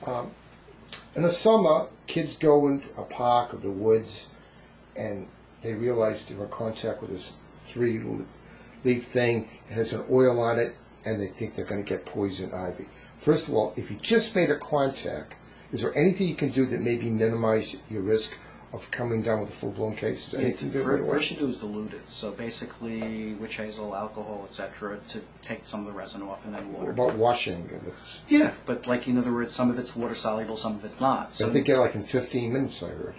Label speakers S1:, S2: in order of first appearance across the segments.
S1: Um, in the summer, kids go in a park or the woods, and they realize they're in contact with this three-leaf thing. It has an oil on it, and they think they're going to get poison ivy. First of all, if you just made a contact, is there anything you can do that maybe minimize your risk of coming down with a full-blown case? Is there anything to do right away?
S2: First you do is dilute it. So basically, witch hazel, alcohol, etc., to take some of the resin off, and then water.
S1: What about washing?
S2: Yeah, but like in other words, some of it's water soluble, some of it's not. So
S1: I think they're like in 15 minutes, I heard.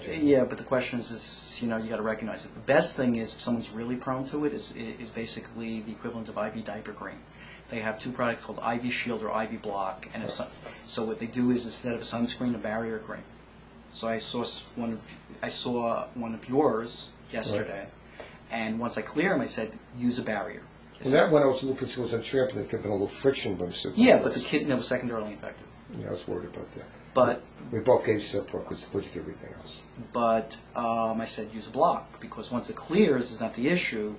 S2: Yeah, but the question is you got to recognize it. The best thing is, if someone's really prone to it, is basically the equivalent of IV diaper cream. They have two products called IV Shield or IV Block, and so what they do is, instead of a sunscreen, a barrier cream. So I saw one of yours yesterday, and once I clear them, I said, use a barrier.
S1: Well, that one I was a little concerned was on trampoline. There could have been a little friction when
S2: yeah, but the kid was secondarily infected.
S1: Yeah, I was worried about that.
S2: But
S1: we both gave Cipro because it pushed everything else.
S2: But I said use a block, because once it clears is not the issue.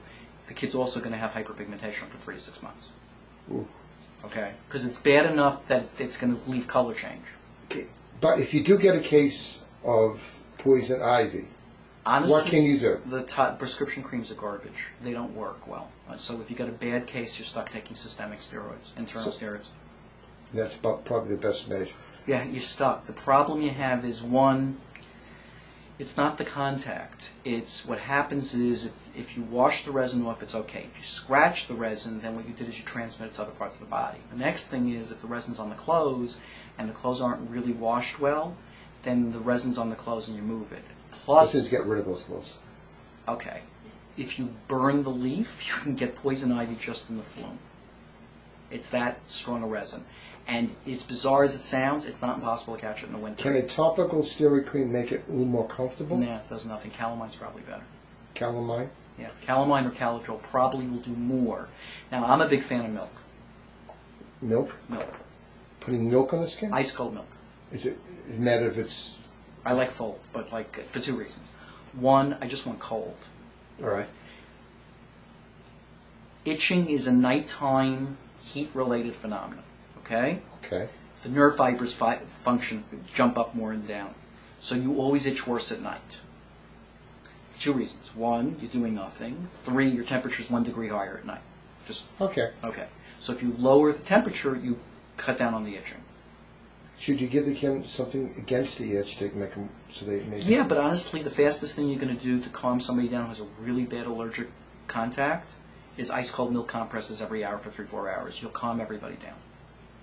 S2: The kid's also going to have hyperpigmentation for 3 to 6 months.
S1: Ooh.
S2: Okay? Because it's bad enough that it's going to leave color change.
S1: Okay. But if you do get a case of poison ivy, honestly, what can you do?
S2: The prescription creams are garbage. They don't work well. So if you get a bad case, you're stuck taking systemic steroids, internal steroids.
S1: That's probably the best measure.
S2: Yeah, you're stuck. The problem you have is, one, it's not the contact. It's what happens is, if you wash the resin off, it's okay. If you scratch the resin, then what you did is you transmit it to other parts of the body. The next thing is, if the resin's on the clothes, and the clothes aren't really washed well, then the resin's on the clothes and you move it. Plus,
S1: let's get rid of those clothes.
S2: Okay. If you burn the leaf, you can get poison ivy just in the flume. It's that strong a resin. And as bizarre as it sounds, it's not impossible to catch it in the winter.
S1: Can a topical steroid cream make it a little more comfortable?
S2: Nah, it does nothing. Calamine's probably better.
S1: Calamine?
S2: Yeah, calamine or Calidrol probably will do more. Now, I'm a big fan of milk.
S1: Milk?
S2: Milk.
S1: Putting milk on the skin?
S2: Ice cold milk.
S1: Is it matter if it's...
S2: I like full, but like for 2 reasons. One, I just want cold.
S1: All right.
S2: Itching is a nighttime heat-related phenomenon. Okay?
S1: Okay.
S2: The nerve fibers function, jump up more and down. So you always itch worse at night. 2 reasons. 1, you're doing nothing. 3, your temperature's 1 degree higher at night. Just
S1: okay.
S2: Okay. So if you lower the temperature, you cut down on the itching.
S1: Should you give the kid something against the itch to make them so they make?
S2: Yeah, but honestly, the fastest thing you're going to do to calm somebody down who has a really bad allergic contact is ice cold milk compresses every hour for 3-4 hours. You'll calm everybody down.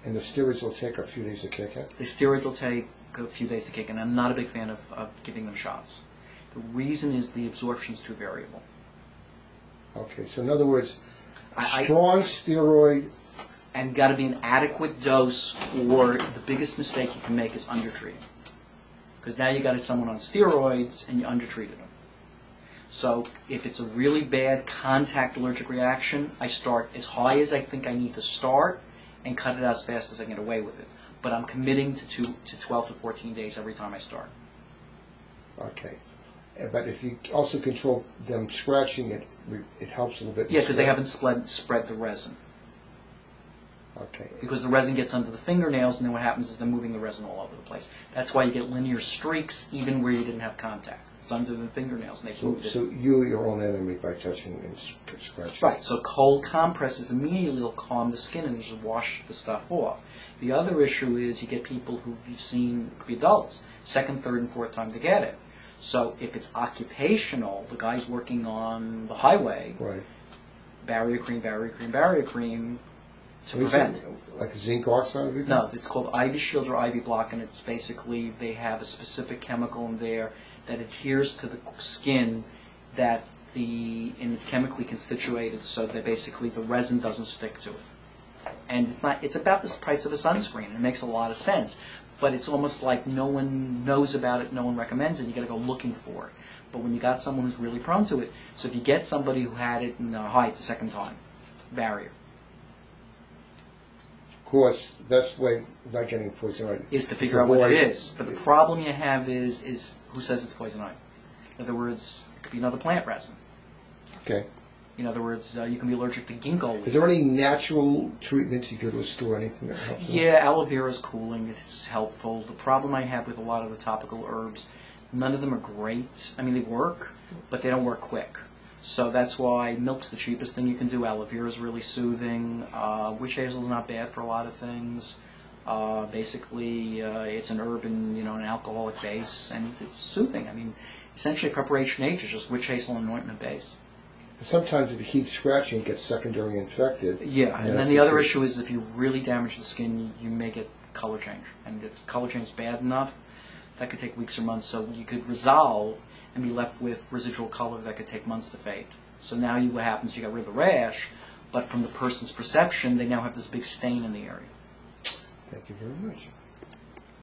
S1: And the steroids will take a few days to kick in?
S2: The steroids will take a few days to kick in. I'm not a big fan of giving them shots. The reason is the absorption is too variable.
S1: Okay, so in other words, a strong steroid...
S2: And got to be an adequate dose, or the biggest mistake you can make is undertreating. Because now you got someone on steroids and you undertreated them. So if it's a really bad contact allergic reaction, I start as high as I think I need to start and cut it out as fast as I can get away with it. But I'm committing to 12 to 14 days every time I start.
S1: Okay. But if you also control them scratching it, it helps a little bit.
S2: Yeah, because they haven't spread the resin.
S1: Okay. Because
S2: the resin gets under the fingernails, and then what happens is they're moving the resin all over the place. That's why you get linear streaks even where you didn't have contact. It's under the fingernails, and they've moved it.
S1: So you're your own enemy by touching and scratching.
S2: Right. So cold compresses immediately will calm the skin and just wash the stuff off. The other issue is you get people who you've seen, could be adults, 2nd, 3rd, and 4th time to get it. So if it's occupational, the guy's working on the highway,
S1: right.
S2: Barrier cream, barrier cream, barrier cream, to prevent.
S1: Like zinc oxide?
S2: No, it's called IV Shield or IV Block, and it's basically, they have a specific chemical in there that adheres to the skin and it's chemically constituted so that basically the resin doesn't stick to it. And it's about the price of a sunscreen. It makes a lot of sense. But it's almost like no one knows about it, no one recommends it, you got to go looking for it. But when you got someone who's really prone to it, so if you get somebody who had it in it's the 2nd time, barrier.
S1: Of course, the best way of not getting poison ivy
S2: is to figure out what it is. But the problem you have is who says it's poison ivy? In other words, it could be another plant resin.
S1: Okay.
S2: In other words, you can be allergic to ginkgo leaf.
S1: Is there any natural treatments you go to a store, anything that helps?
S2: Yeah, aloe vera is cooling. It's helpful. The problem I have with a lot of the topical herbs, none of them are great. I mean, they work, but they don't work quick. So that's why milk's the cheapest thing you can do. Aloe vera is really soothing. Witch hazel is not bad for a lot of things. Basically, it's an herb in an alcoholic base, and it's soothing. I mean, essentially, Preparation H is just witch hazel and ointment base.
S1: Sometimes if you keep scratching, it gets secondary infected.
S2: Yeah, and then the other issue is if you really damage the skin, you may get color change. And if color change is bad enough, that could take weeks or months. So you could resolve and be left with residual color that could take months to fade. So now what happens, you got rid of the rash, but from the person's perception, they now have this big stain in the area.
S1: Thank you very much.